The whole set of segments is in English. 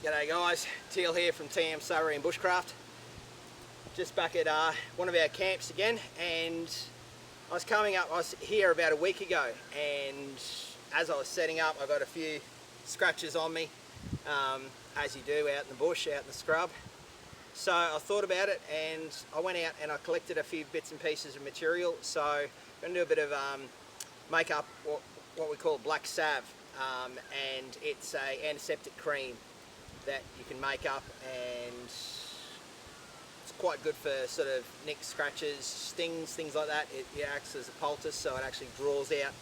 G'day guys, Teal here from TM Surrey and Bushcraft. Just back at one of our camps again, and I was here about a week ago, and as I was setting up I got a few scratches on me, as you do out in the bush, out in the scrub. So I thought about it and I went out and I collected a few bits and pieces of material. So I'm going to do a bit of makeup, what we call black salve, and it's a antiseptic cream that you can make up, and it's quite good for sort of nicks, scratches, stings, things like that. It acts as a poultice, so it actually draws out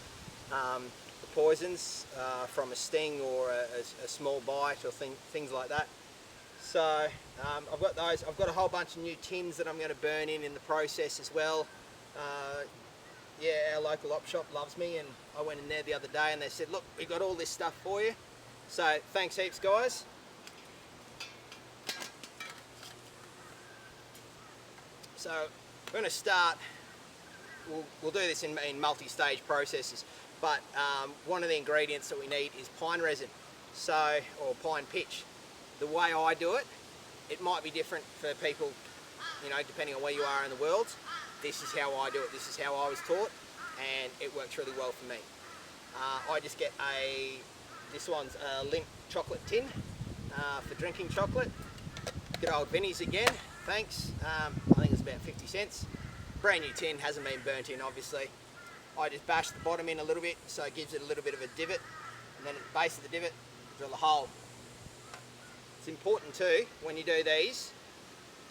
the poisons from a sting or a small bite or things like that. So I've got those. I've got a whole bunch of new tins that I'm going to burn in the process as well. Yeah, our local op shop loves me, and I went in there the other day and they said, look, we've got all this stuff for you. So thanks heaps guys. So we're going to start, we'll do this in multi-stage processes, but one of the ingredients that we need is pine resin, or pine pitch. The way I do it, it might be different for people, you know, depending on where you are in the world. This is how I do it, this is how I was taught, and it works really well for me. I just get this one's a lint chocolate tin for drinking chocolate. Good old Vinnie's again, thanks. I think it's about 50 cents. Brand new tin, hasn't been burnt in obviously. I just bash the bottom in a little bit so it gives it a little bit of a divot, and then at the base of the divot, drill a hole. It's important too, when you do these,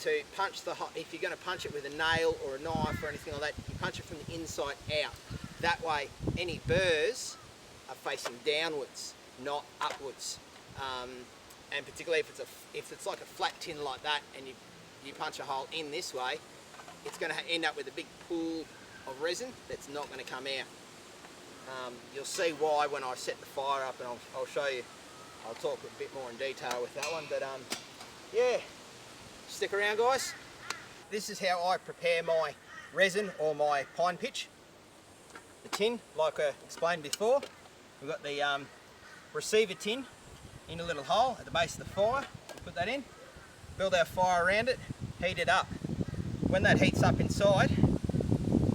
to punch if you're going to punch it with a nail or a knife or anything like that, you punch it from the inside out. That way any burrs are facing downwards, not upwards. And particularly if it's like a flat tin like that and you punch a hole in this way, it's going to end up with a big pool of resin that's not going to come out. You'll see why when I set the fire up, and I'll show you. I'll talk a bit more in detail with that one, but yeah, stick around guys. This is how I prepare my resin or my pine pitch. The tin, like I explained before, we've got the receiver tin in a little hole at the base of the fire. Put that in, build our fire around it, heat it up. When that heats up inside,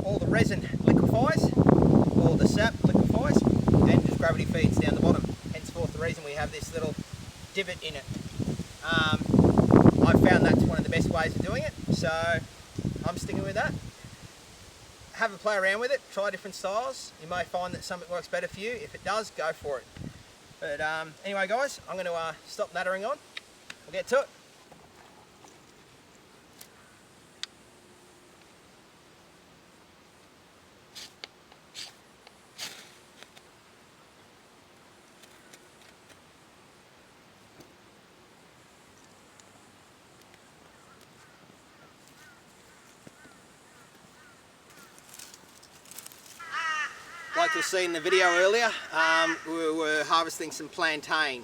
all the resin liquefies, all the sap liquefies, and just gravity feeds down the bottom. Henceforth the reason we have this little divot in it. I've found that's one of the best ways of doing it, so I'm sticking with that. Have a play around with it, try different styles. You may find that something works better for you. If it does, go for it. But anyway guys, I'm going to stop nattering on. We'll get to it. Like you'll see in the video earlier, we were harvesting some plantain.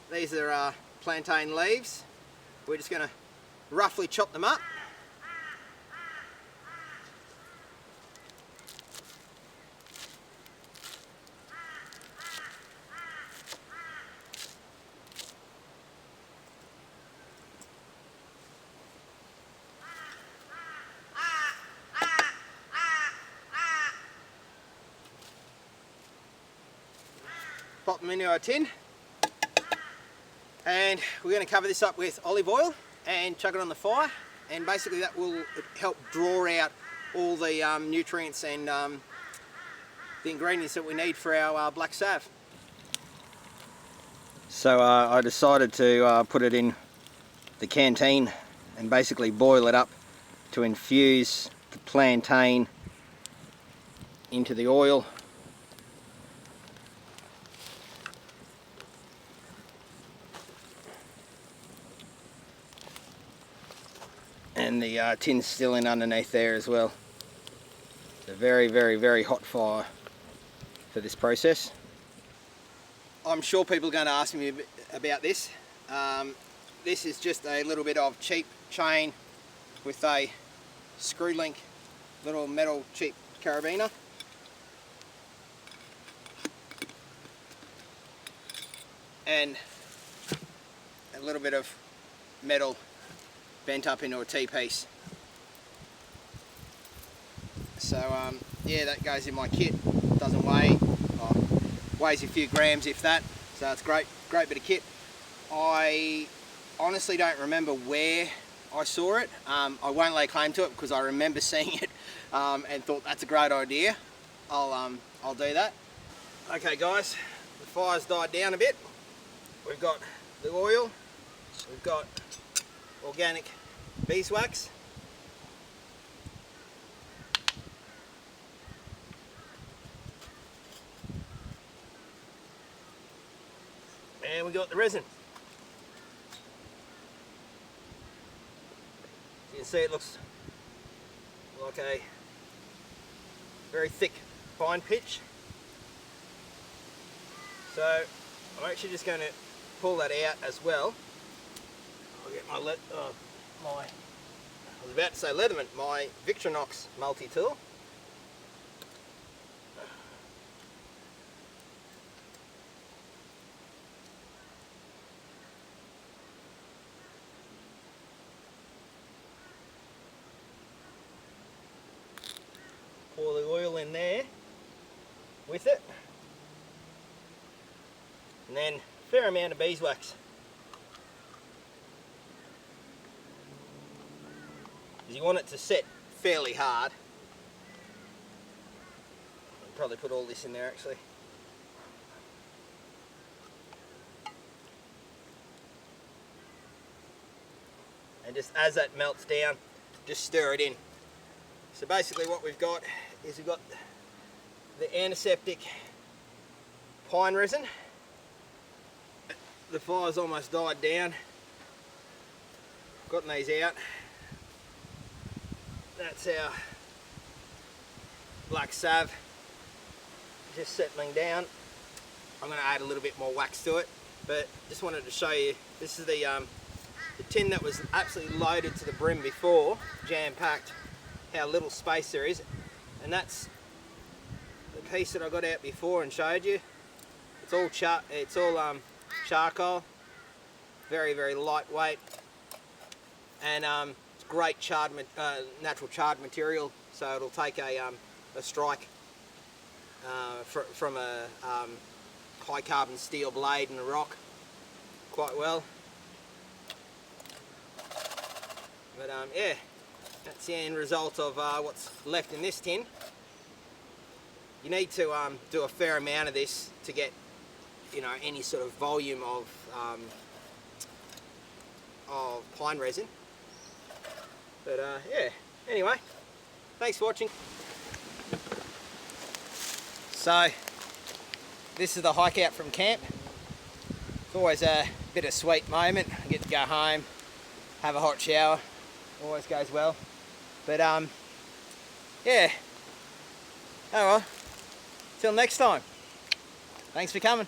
These are plantain leaves. We're just going to roughly chop them up. Pop them into our tin, and we're going to cover this up with olive oil and chuck it on the fire, and basically that will help draw out all the nutrients and the ingredients that we need for our black salve. So I decided to put it in the canteen and basically boil it up to infuse the plantain into the oil. And the tin's still in underneath there as well. It's a very, very, very hot fire for this process. I'm sure people are going to ask me about this. This is just a little bit of cheap chain with a screw link, little metal cheap carabiner. And a little bit of metal bent up into a T-piece. So yeah, that goes in my kit. Doesn't weigh, weighs a few grams if that, so it's great bit of kit. I honestly don't remember where I saw it. I won't lay claim to it because I remember seeing it and thought that's a great idea. I'll do that. Okay guys, the fire's died down a bit. We've got the oil, we've got organic beeswax, and we got the resin. As you can see, it looks like a very thick pine pitch. So I'm actually just going to pull that out as well. I'll get my, I was about to say Leatherman, my Victorinox multi-tool. Pour the oil in there with it, and then a fair amount of beeswax. You want it to set fairly hard. I'll probably put all this in there actually. And just as that melts down, just stir it in. So basically what we've got is we've got the antiseptic pine resin. The fire's almost died down. Gotten these out. That's our black salve just settling down. I'm going to add a little bit more wax to it, but just wanted to show you, this is the tin that was absolutely loaded to the brim before, jam-packed, how little space there is, and that's the piece that I got out before and showed you. It's all charcoal, very lightweight, and it's great charred, natural charred material, so it'll take a strike from a high carbon steel blade and a rock quite well. But yeah, that's the end result of what's left in this tin. You need to do a fair amount of this to get, you know, any sort of volume of pine resin. But yeah, anyway, thanks for watching. So this is the hike out from camp. It's always a bit of a sweet moment. I get to go home, have a hot shower, always goes well. But yeah, oh well, till next time. Thanks for coming.